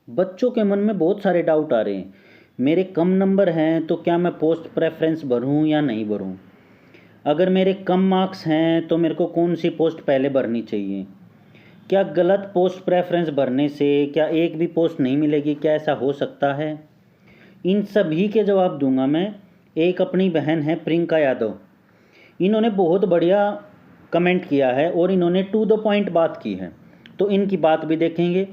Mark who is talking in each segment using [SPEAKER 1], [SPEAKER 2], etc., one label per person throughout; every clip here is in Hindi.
[SPEAKER 1] बच्चों के मन में बहुत सारे डाउट आ रहे हैं। मेरे कम नंबर हैं तो क्या मैं पोस्ट प्रेफरेंस भरूं या नहीं भरूं? अगर मेरे कम मार्क्स हैं तो मेरे को कौन सी पोस्ट पहले भरनी चाहिए? क्या गलत पोस्ट प्रेफरेंस भरने से क्या एक भी पोस्ट नहीं मिलेगी? क्या ऐसा हो सकता है? इन सभी के जवाब दूंगा मैं। एक अपनी बहन है प्रियंका यादव, इन्होंने बहुत बढ़िया कमेंट किया है और इन्होंने टू द पॉइंट बात की है, तो इनकी बात भी देखेंगे।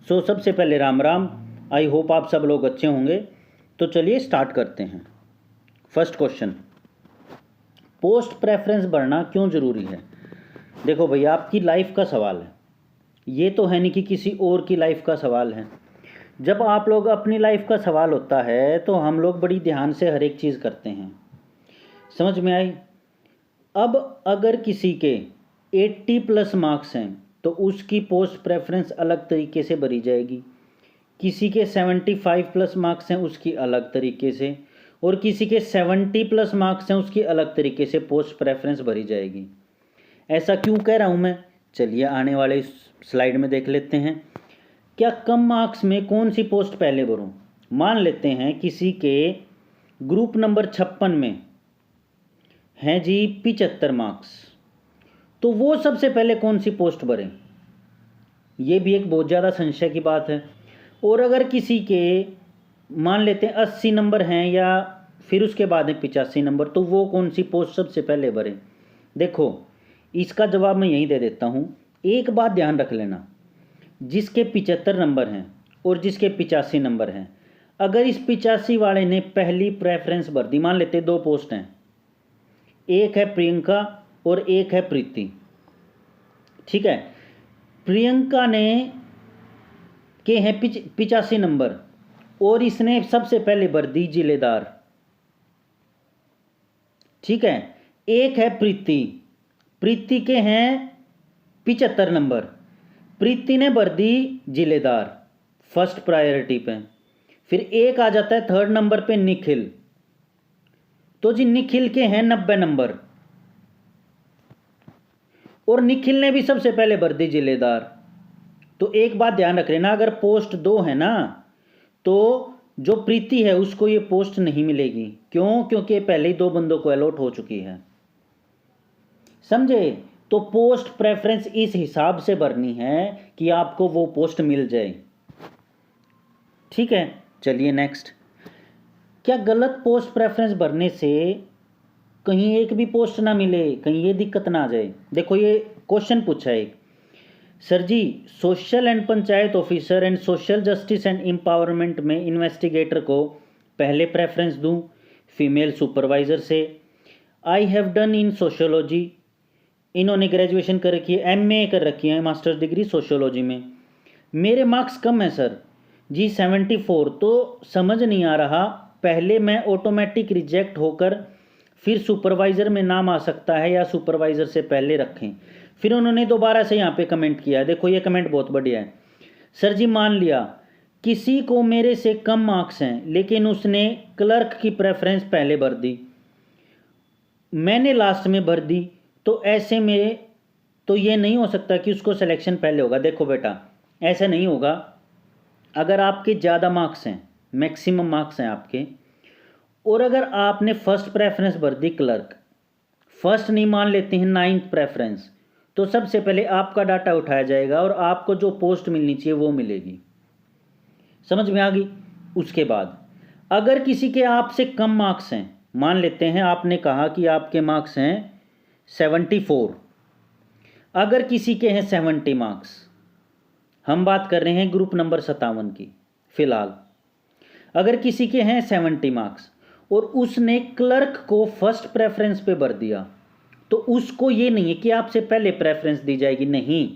[SPEAKER 1] सो सबसे पहले राम राम। आई होप आप सब लोग अच्छे होंगे। तो चलिए स्टार्ट करते हैं। फर्स्ट क्वेश्चन, पोस्ट प्रेफरेंस भरना क्यों ज़रूरी है? देखो भैया, आपकी लाइफ का सवाल है, ये तो है नहीं कि किसी और की लाइफ का सवाल है। जब आप लोग अपनी लाइफ का सवाल होता है तो हम लोग बड़ी ध्यान से हर एक चीज़ करते हैं। समझ में आई? अब अगर किसी के 80 प्लस मार्क्स हैं तो उसकी पोस्ट प्रेफरेंस अलग तरीके से भरी जाएगी। किसी के 75 प्लस मार्क्स हैं उसकी अलग तरीके से, और किसी के 70 प्लस मार्क्स हैं उसकी अलग तरीके से पोस्ट प्रेफरेंस भरी जाएगी। ऐसा क्यों कह रहा हूँ मैं? चलिए आने वाले स्लाइड में देख लेते हैं। क्या कम मार्क्स में कौन सी पोस्ट पहले भरूँ? मान लेते हैं किसी के ग्रुप नंबर 56 में हैं जी 75 मार्क्स, तो वो सबसे पहले कौन सी पोस्ट भरें? ये भी एक बहुत ज़्यादा संशय की बात है। और अगर किसी के मान लेते हैं 80 नंबर हैं या फिर उसके बाद है 85 नंबर, तो वो कौन सी पोस्ट सबसे पहले भरें? देखो, इसका जवाब मैं यहीं दे देता हूँ। एक बात ध्यान रख लेना, जिसके 75 नंबर हैं और जिसके 85 नंबर हैं, अगर इस 85 वाले ने पहली प्रेफरेंस भर दी, मान लेते 2 पोस्ट हैं, एक है प्रियंका और एक है प्रीति, ठीक है। प्रियंका ने के हैं 85 नंबर और इसने सबसे पहले भर दी जिलेदार, ठीक है। एक है प्रीति, प्रीति के हैं 75 नंबर, प्रीति ने भर दी जिलेदार फर्स्ट प्रायोरिटी पे। फिर एक आ जाता है थर्ड नंबर पे निखिल, तो जी निखिल के हैं 90 नंबर और निखिल ने भी सबसे पहले भर दी जिलेदार। तो एक बात ध्यान रख लेना, अगर पोस्ट 2 है ना तो जो प्रीति है उसको ये पोस्ट नहीं मिलेगी। क्यों? क्योंकि पहले ही 2 बंदों को अलॉट हो चुकी है। समझे? तो पोस्ट प्रेफरेंस इस हिसाब से भरनी है कि आपको वो पोस्ट मिल जाए, ठीक है। चलिए नेक्स्ट, क्या गलत पोस्ट प्रेफरेंस भरने से कहीं एक भी पोस्ट ना मिले, कहीं ये दिक्कत ना आ जाए? देखो ये क्वेश्चन पूछा है, sir ji social and panchayat officer and social justice and empowerment में इन्वेस्टिगेटर को पहले प्रेफरेंस दूं फीमेल सुपरवाइज़र से? I have done in sociology, इन्होंने ग्रेजुएशन कर रखी है, एमए कर रखी है, मास्टर्स डिग्री सोशोलॉजी में। मेरे मार्क्स कम है सर जी 74, तो समझ नहीं आ रहा, पहले मैं ऑटोमेटिक रिजेक्ट होकर फिर सुपरवाइज़र में नाम आ सकता है या सुपरवाइज़र से पहले रखें? फिर उन्होंने दोबारा से यहाँ पे कमेंट किया, देखो ये कमेंट बहुत बढ़िया है। सर जी मान लिया किसी को मेरे से कम मार्क्स हैं लेकिन उसने क्लर्क की प्रेफरेंस पहले भर दी, मैंने लास्ट में भर दी, तो ऐसे में तो ये नहीं हो सकता कि उसको सिलेक्शन पहले होगा। देखो बेटा ऐसा नहीं होगा। अगर आपके ज़्यादा मार्क्स हैं, मैक्सिमम मार्क्स हैं आपके, और अगर आपने फर्स्ट प्रेफरेंस भर दी क्लर्क, फर्स्ट नहीं मान लेते हैं 9th प्रेफरेंस, तो सबसे पहले आपका डाटा उठाया जाएगा और आपको जो पोस्ट मिलनी चाहिए वो मिलेगी। समझ में आ गई? उसके बाद अगर किसी के आपसे कम मार्क्स हैं, मान लेते हैं आपने कहा कि आपके मार्क्स हैं 74, अगर किसी के हैं 70 मार्क्स, हम बात कर रहे हैं ग्रुप नंबर 57 की फिलहाल, अगर किसी के हैं 70 मार्क्स और उसने क्लर्क को फर्स्ट प्रेफरेंस पे भर दिया, तो उसको ये नहीं है कि आपसे पहले प्रेफरेंस दी जाएगी, नहीं,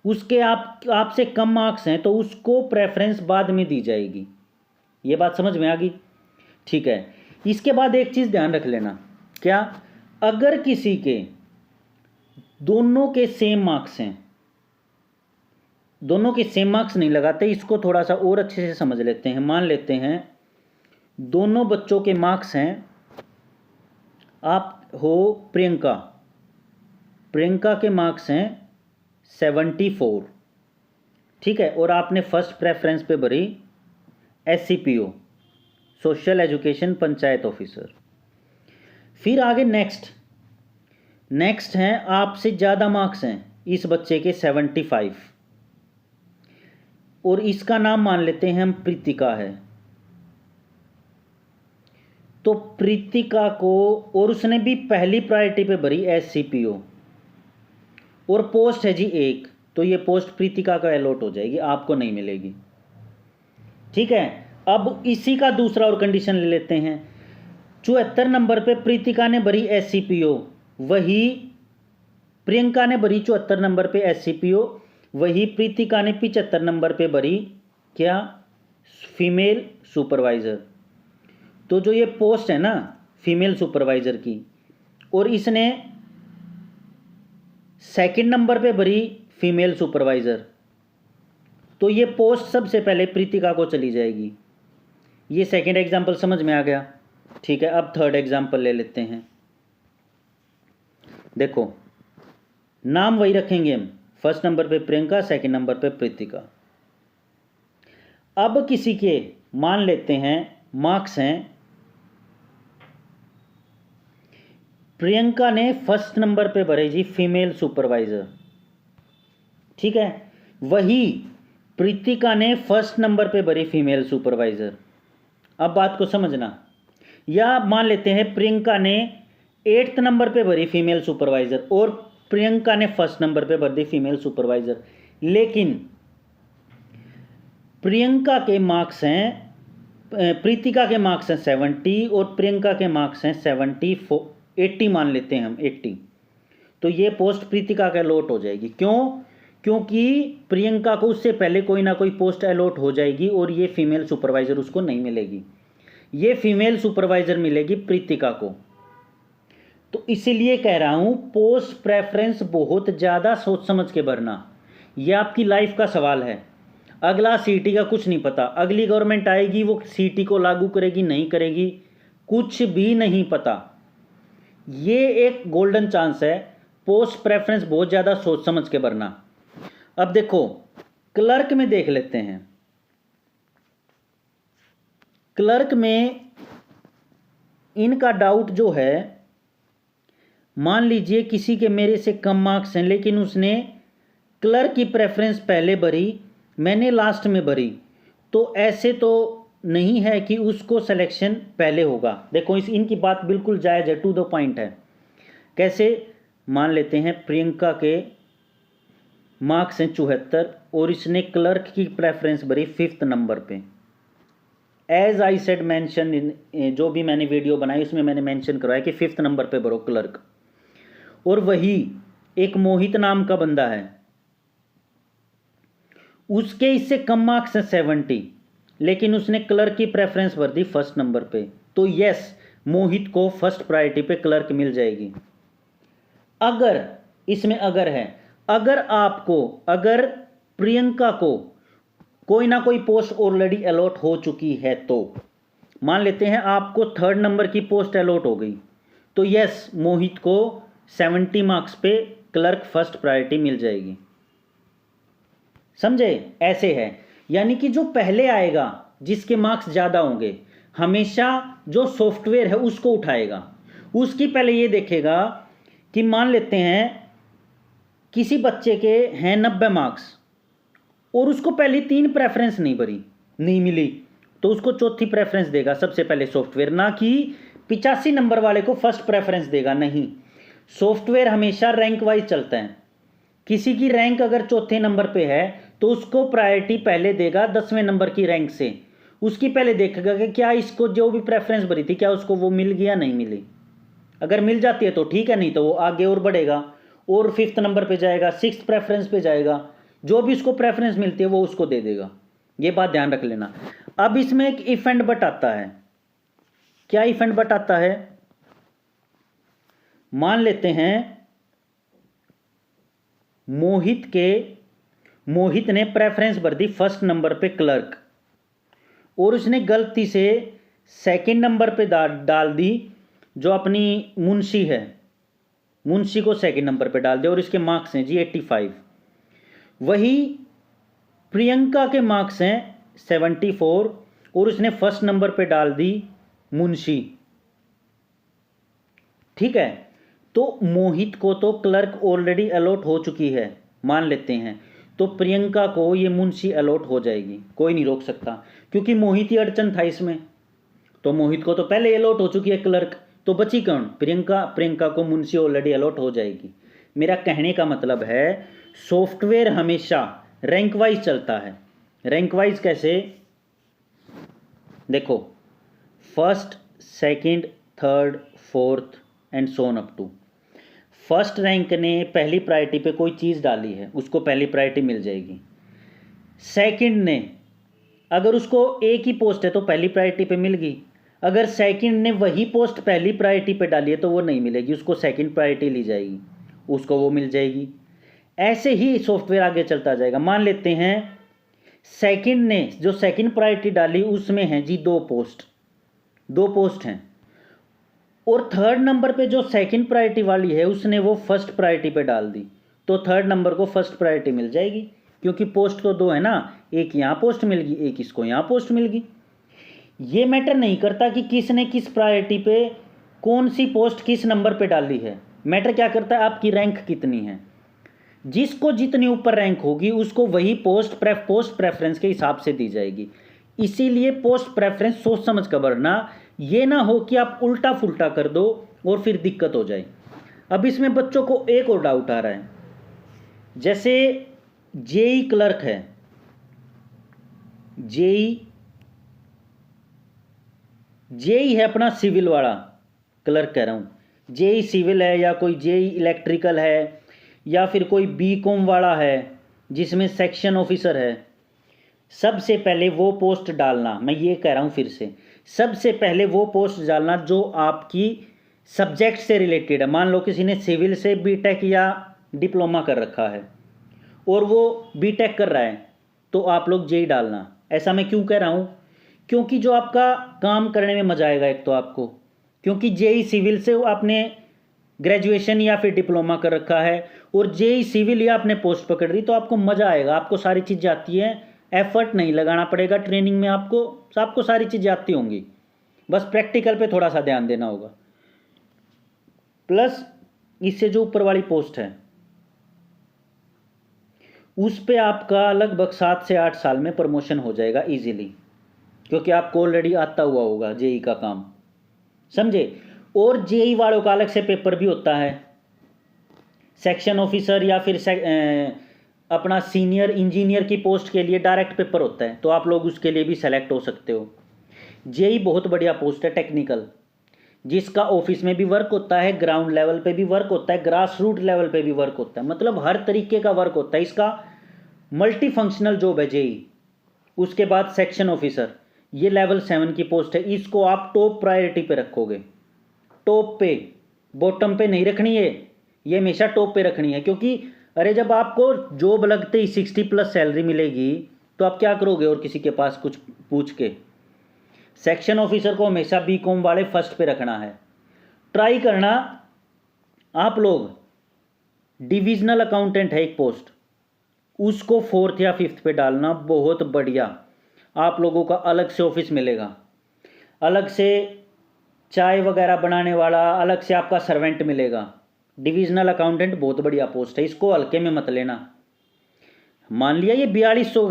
[SPEAKER 1] उसके आपसे कम मार्क्स हैं तो उसको प्रेफरेंस बाद में दी जाएगी। ये बात समझ में आ गई? ठीक है। इसके बाद एक चीज़ ध्यान रख लेना, क्या? अगर किसी के दोनों के सेम मार्क्स हैं, दोनों के सेम मार्क्स नहीं लगाते, इसको थोड़ा सा और अच्छे से समझ लेते हैं। मान लेते हैं दोनों बच्चों के मार्क्स हैं, आप हो प्रियंका, प्रियंका के मार्क्स हैं 74 ठीक है, और आपने फर्स्ट प्रेफरेंस पे भरी SCPO, social education panchayat officer. फिर आगे नेक्स्ट हैं, आपसे ज़्यादा मार्क्स हैं इस बच्चे के 75, और इसका नाम मान लेते हैं हम प्रीतिका है। तो प्रीतिका को, और उसने भी पहली प्रायोरिटी पे भरी SCPO, और पोस्ट है जी 1, तो ये पोस्ट प्रीतिका को अलॉट हो जाएगी, आपको नहीं मिलेगी। ठीक है, अब इसी का दूसरा और कंडीशन ले लेते हैं। 74 नंबर पे प्रीतिका ने भरी SCPO, वही प्रियंका ने भरी 74 नंबर पे SCPO, वही प्रीतिका ने 75 नंबर पे भरी क्या, फीमेल सुपरवाइज़र। तो जो ये पोस्ट है ना फीमेल सुपरवाइज़र की, और इसने सेकंड नंबर पे भरी फीमेल सुपरवाइज़र, तो ये पोस्ट सबसे पहले प्रीतिका को चली जाएगी। ये सेकंड एग्जाम्पल समझ में आ गया। ठीक है, अब थर्ड एग्जाम्पल ले लेते हैं। देखो, नाम वही रखेंगे हम, फर्स्ट नंबर पे प्रियंका, सेकंड नंबर पे प्रीतिका। अब किसी के मान लेते हैं मार्क्स हैं, प्रियंका ने फर्स्ट नंबर पे भरे जी फीमेल सुपरवाइज़र। ठीक है, वही प्रीतिका ने फर्स्ट नंबर पे भरी फीमेल सुपरवाइज़र। अब बात को समझना, या मान लेते हैं प्रियंका ने 8th नंबर पे भरी फीमेल सुपरवाइज़र, और प्रियंका ने फर्स्ट नंबर पे भर दी फीमेल सुपरवाइज़र, लेकिन प्रियंका के मार्क्स हैं, प्रीतिका के मार्क्स हैं 70 और प्रियंका के मार्क्स हैं 80 मान लेते हैं हम 80, तो ये पोस्ट प्रीतिका का अलॉट हो जाएगी। क्यों? क्योंकि प्रियंका को उससे पहले कोई ना कोई पोस्ट अलॉट हो जाएगी और ये फीमेल सुपरवाइज़र उसको नहीं मिलेगी, ये फीमेल सुपरवाइज़र मिलेगी प्रीतिका को। तो इसीलिए कह रहा हूँ पोस्ट प्रेफरेंस बहुत ज़्यादा सोच समझ के भरना, ये आपकी लाइफ का सवाल है। अगला सीटी का कुछ नहीं पता, अगली गवर्नमेंट आएगी वो सीटी को लागू करेगी नहीं करेगी, कुछ भी नहीं पता। ये एक गोल्डन चांस है, पोस्ट प्रेफरेंस बहुत ज़्यादा सोच समझ के भरना। अब देखो क्लर्क में देख लेते हैं। क्लर्क में इनका डाउट जो है, मान लीजिए किसी के मेरे से कम मार्क्स हैं लेकिन उसने क्लर्क की प्रेफरेंस पहले भरी, मैंने लास्ट में भरी, तो ऐसे तो नहीं है कि उसको सिलेक्शन पहले होगा। देखो इनकी बात बिल्कुल जायज़ है, टू द पॉइंट है। कैसे? मान लेते हैं प्रियंका के मार्क्स हैं 74 और इसने क्लर्क की प्रेफरेंस भरी 5th नंबर पे। As I said mention in, जो भी मैंने वीडियो बनाई उसमें मैंने मेंशन करवाया कि 5th नंबर पे भरो क्लर्क। और वही एक मोहित नाम का बंदा है, उसके इससे कम मार्क्स हैं 70, लेकिन उसने क्लर्क की प्रेफरेंस भर दी 1st नंबर पे, तो यस मोहित को फर्स्ट प्रायोरिटी पे क्लर्क मिल जाएगी। अगर इसमें अगर है, अगर प्रियंका को कोई ना कोई पोस्ट ऑलरेडी अलॉट हो चुकी है, तो मान लेते हैं आपको 3rd नंबर की पोस्ट अलॉट हो गई, तो यस मोहित को 70 मार्क्स पे क्लर्क फर्स्ट प्रायोरिटी मिल जाएगी। समझे? ऐसे है, यानी कि जो पहले आएगा जिसके मार्क्स ज़्यादा होंगे, हमेशा जो सॉफ्टवेयर है उसको उठाएगा। उसकी पहले ये देखेगा कि मान लेते हैं किसी बच्चे के हैं 90 मार्क्स और उसको पहले 3 प्रेफरेंस नहीं मिली, तो उसको चौथी प्रेफरेंस देगा सबसे पहले सॉफ्टवेयर, ना कि 85 नंबर वाले को फर्स्ट प्रेफरेंस देगा। नहीं, सॉफ्टवेयर हमेशा रैंक वाइज चलता है। किसी की रैंक अगर चौथे नंबर पे है तो उसको प्रायोरिटी पहले देगा 10वें नंबर की रैंक से। उसकी पहले देखेगा कि क्या इसको जो भी प्रेफरेंस भरी थी क्या उसको वो मिल गया, नहीं मिली। अगर मिल जाती है तो ठीक है, नहीं तो वो आगे और बढ़ेगा और 5th नंबर पे जाएगा, 6th प्रेफरेंस पे जाएगा, जो भी उसको प्रेफरेंस मिलती है वो उसको दे देगा। ये बात ध्यान रख लेना। अब इसमें एक इफ एंड बट आता है। क्या इफ एंड बट आता है? मान लेते हैं मोहित ने प्रेफरेंस भर दी 1st नंबर पे क्लर्क और उसने गलती से 2nd नंबर पे डाल दी जो अपनी मुंशी है, मुंशी को 2nd नंबर पे डाल दिया और इसके मार्क्स हैं जी 85। वही प्रियंका के मार्क्स हैं 74 और उसने फर्स्ट नंबर पे डाल दी मुंशी, ठीक है। तो मोहित को तो क्लर्क ऑलरेडी अलॉट हो चुकी है, मान लेते हैं, तो प्रियंका को ये मुंशी अलॉट हो जाएगी, कोई नहीं रोक सकता, क्योंकि मोहित ही अड़चन था इसमें। तो मोहित को तो पहले अलॉट हो चुकी है क्लर्क, तो बची कौन? प्रियंका। प्रियंका को मुंशी ऑलरेडी अलॉट हो जाएगी। मेरा कहने का मतलब है सॉफ्टवेयर हमेशा रैंक वाइज चलता है। रैंक वाइज कैसे? देखो, first, second, third, fourth and so on up to. First rank ने पहली प्रायोरिटी पे कोई चीज़ डाली है, उसको पहली प्रायोरिटी मिल जाएगी। सेकंड ने, अगर उसको एक ही पोस्ट है तो पहली प्रायोरिटी पे मिल गई। अगर सेकंड ने वही पोस्ट पहली प्रायोरिटी पे डाली है तो वो नहीं मिलेगी, उसको सेकंड प्रायोरिटी ली जाएगी, उसको वो मिल जाएगी। ऐसे ही सॉफ्टवेयर आगे चलता जाएगा। मान लेते हैं सेकंड ने जो सेकंड प्रायोरिटी डाली उसमें है जी दो पोस्ट हैं, और थर्ड नंबर पे जो सेकंड प्रायोरिटी वाली है उसने वो फर्स्ट प्रायोरिटी पे डाल दी, तो थर्ड नंबर को फर्स्ट प्रायोरिटी मिल जाएगी, क्योंकि पोस्ट तो दो है ना, एक यहाँ पोस्ट मिल गई, एक इसको यहाँ पोस्ट मिल गई। ये मैटर नहीं करता कि किसने किस प्रायोरिटी पे कौन सी पोस्ट किस नंबर पे डाली है। मैटर क्या करता है? आपकी रैंक कितनी है। जिसको जितनी ऊपर रैंक होगी उसको वही पोस्ट प्रेफरेंस के हिसाब से दी जाएगी। इसीलिए पोस्ट प्रेफरेंस सोच समझ कर भरना, ये ना हो कि आप उल्टा फुल्टा कर दो और फिर दिक्कत हो जाए। अब इसमें बच्चों को एक और डाउट आ रहा है, जैसे जेई क्लर्क है, जेई है अपना सिविल वाला, क्लर्क कह रहा हूँ, जेई सिविल है या कोई जेई इलेक्ट्रिकल है या फिर कोई बीकॉम वाला है जिसमें सेक्शन ऑफिसर है। सबसे पहले वो पोस्ट डालना, मैं ये कह रहा हूँ फिर से, सबसे पहले वो पोस्ट डालना जो आपकी सब्जेक्ट से रिलेटेड है। मान लो किसी ने सिविल से बीटेक या डिप्लोमा कर रखा है और वो बीटेक कर रहा है, तो आप लोग जेई डालना। ऐसा मैं क्यों कह रहा हूँ? क्योंकि जो आपका काम करने में मजा आएगा एक तो आपको, क्योंकि जेई सिविल से आपने ग्रेजुएशन या फिर डिप्लोमा कर रखा है और जेई सिविल या आपने पोस्ट पकड़ ली, तो आपको मज़ा आएगा, आपको सारी चीज़ें आती हैं, एफर्ट नहीं लगाना पड़ेगा ट्रेनिंग में, आपको सारी चीज़ें आती होंगी, बस प्रैक्टिकल पे थोड़ा सा ध्यान देना होगा। प्लस इससे जो ऊपर वाली पोस्ट है उस पे आपका लगभग 7 से 8 साल में प्रमोशन हो जाएगा इजीली, क्योंकि आपको ऑलरेडी आता हुआ होगा जेई का काम, समझे। और जेई वालों का अलग से पेपर भी होता है, सेक्शन ऑफिसर या फिर अपना सीनियर इंजीनियर की पोस्ट के लिए डायरेक्ट पेपर होता है, तो आप लोग उसके लिए भी सेलेक्ट हो सकते हो। जेई बहुत बढ़िया पोस्ट है टेक्निकल, जिसका ऑफिस में भी वर्क होता है, ग्राउंड लेवल पे भी वर्क होता है, ग्रास रूट लेवल पे भी वर्क होता है, मतलब हर तरीके का वर्क होता है, इसका मल्टी फंक्शनल जॉब है जेई। उसके बाद सेक्शन ऑफिसर, ये लेवल 7 की पोस्ट है, इसको आप टॉप प्रायोरिटी पे रखोगे, टॉप पे, बॉटम पे नहीं रखनी है, ये हमेशा टॉप पे रखनी है। क्योंकि अरे जब आपको जॉब लगते ही 60+ सैलरी मिलेगी तो आप क्या करोगे और किसी के पास कुछ पूछ के। सेक्शन ऑफिसर को हमेशा बीकॉम वाले फर्स्ट पे रखना है। ट्राई करना आप लोग, डिविजनल अकाउंटेंट है एक पोस्ट, उसको 4th या 5th पे डालना, बहुत बढ़िया, आप लोगों का अलग से ऑफिस मिलेगा, अलग से चाय वगैरह बनाने वाला, अलग से आपका सर्वेंट मिलेगा। डिविजनल अकाउंटेंट बहुत बढ़िया पोस्ट है, इसको हल्के में मत लेना। मान लिया ये 4200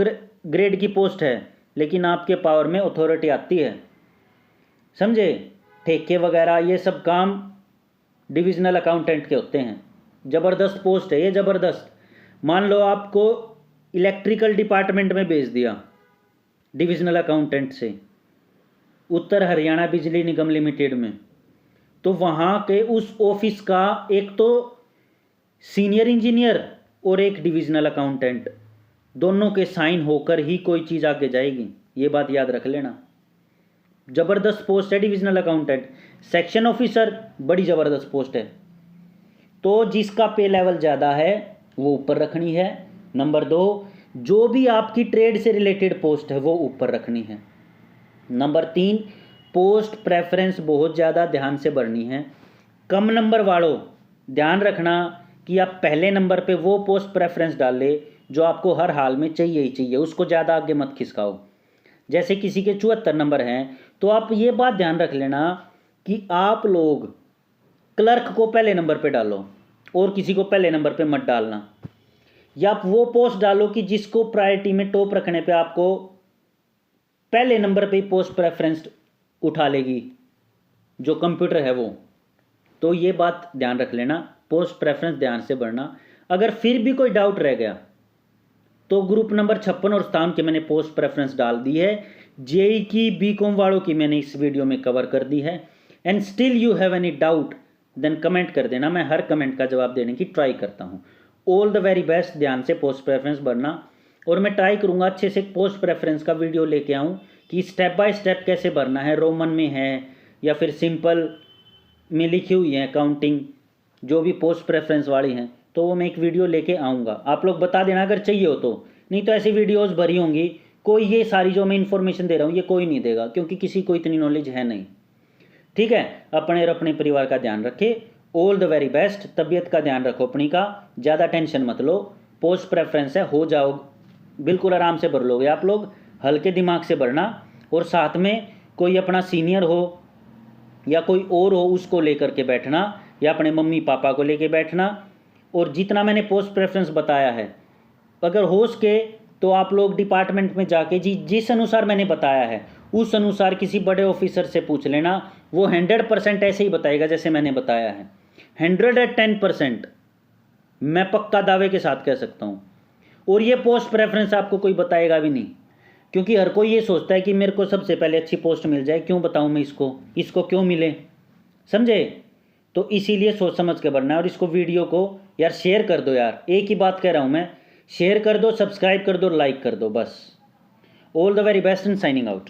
[SPEAKER 1] ग्रेड की पोस्ट है, लेकिन आपके पावर में अथॉरिटी आती है, समझे। ठेके वगैरह ये सब काम डिविजनल अकाउंटेंट के होते हैं। ज़बरदस्त पोस्ट है ये, ज़बरदस्त। मान लो आपको इलेक्ट्रिकल डिपार्टमेंट में भेज दिया डिविजनल अकाउंटेंट से, उत्तर हरियाणा बिजली निगम लिमिटेड में, तो वहाँ के उस ऑफिस का एक तो सीनियर इंजीनियर और एक डिविजनल अकाउंटेंट, दोनों के साइन होकर ही कोई चीज़ आगे जाएगी, ये बात याद रख लेना। ज़बरदस्त पोस्ट है डिविजनल अकाउंटेंट। सेक्शन ऑफिसर बड़ी ज़बरदस्त पोस्ट है, तो जिसका पे लेवल ज़्यादा है वो ऊपर रखनी है। नंबर 2, जो भी आपकी ट्रेड से रिलेटेड पोस्ट है वो ऊपर रखनी है। नंबर 3, पोस्ट प्रेफरेंस बहुत ज़्यादा ध्यान से भरनी है। कम नंबर वालों ध्यान रखना कि आप पहले नंबर पे वो पोस्ट प्रेफरेंस डाल ले जो आपको हर हाल में चाहिए ही चाहिए, उसको ज़्यादा आगे मत खिसकाओ। जैसे किसी के 74 नंबर हैं, तो आप ये बात ध्यान रख लेना कि आप लोग क्लर्क को पहले नंबर पे डालो और किसी को पहले नंबर पे मत डालना, या आप वो पोस्ट डालो कि जिसको प्रायोरिटी में टॉप रखने पे आपको पहले नंबर पे ही पोस्ट प्रेफरेंस उठा लेगी जो कंप्यूटर है वो। तो ये बात ध्यान रख लेना, पोस्ट प्रेफरेंस ध्यान से भरना। अगर फिर भी कोई डाउट रह गया तो ग्रुप नंबर 56 और 57 की मैंने पोस्ट प्रेफरेंस डाल दी है, जेई की बीकॉम वालों की मैंने इस वीडियो में कवर कर दी है। And still you have any doubt then comment कर देना, मैं हर कमेंट का जवाब देने की ट्राई करता हूँ। ऑल द वेरी बेस्ट, ध्यान से पोस्ट प्रेफरेंस भरना, और मैं ट्राई करूँगा अच्छे से पोस्ट प्रेफरेंस का वीडियो लेके आऊँ कि स्टेप बाय स्टेप कैसे भरना है, रोमन में है या फिर सिंपल में लिखी हुई है काउंटिंग, जो भी पोस्ट प्रेफरेंस वाली हैं, तो वो मैं एक वीडियो लेके आऊँगा। आप लोग बता देना अगर चाहिए हो तो, नहीं तो ऐसी वीडियोस भरी होंगी, कोई ये सारी जो मैं इन्फॉर्मेशन दे रहा हूँ ये कोई नहीं देगा, क्योंकि किसी को इतनी नॉलेज है नहीं। ठीक है, अपने और अपने परिवार का ध्यान रखें। ऑल द वेरी बेस्ट, तबीयत का ध्यान रखो अपनी का, ज़्यादा टेंशन मत लो। पोस्ट प्रेफरेंस है, हो जाओ, बिल्कुल आराम से भर लोगे आप लोग, हल्के दिमाग से भरना। और साथ में कोई अपना सीनियर हो या कोई और हो उसको लेकर के बैठना, या अपने मम्मी पापा को लेके बैठना। और जितना मैंने पोस्ट प्रेफरेंस बताया है, अगर हो सके तो आप लोग डिपार्टमेंट में जाके जिस अनुसार मैंने बताया है उस अनुसार किसी बड़े ऑफिसर से पूछ लेना, वो 100% ऐसे ही बताएगा जैसे मैंने बताया है। 110% मैं पक्का दावे के साथ कह सकता हूँ। और ये पोस्ट प्रेफरेंस आपको कोई बताएगा भी नहीं, क्योंकि हर कोई ये सोचता है कि मेरे को सबसे पहले अच्छी पोस्ट मिल जाए, क्यों बताऊँ मैं इसको क्यों मिले, समझे। तो इसीलिए सोच समझ के भरना है। और इसको वीडियो को यार शेयर कर दो यार, एक ही बात कह रहा हूँ मैं, शेयर कर दो, सब्सक्राइब कर दो, लाइक कर दो बस। All the very best and signing out.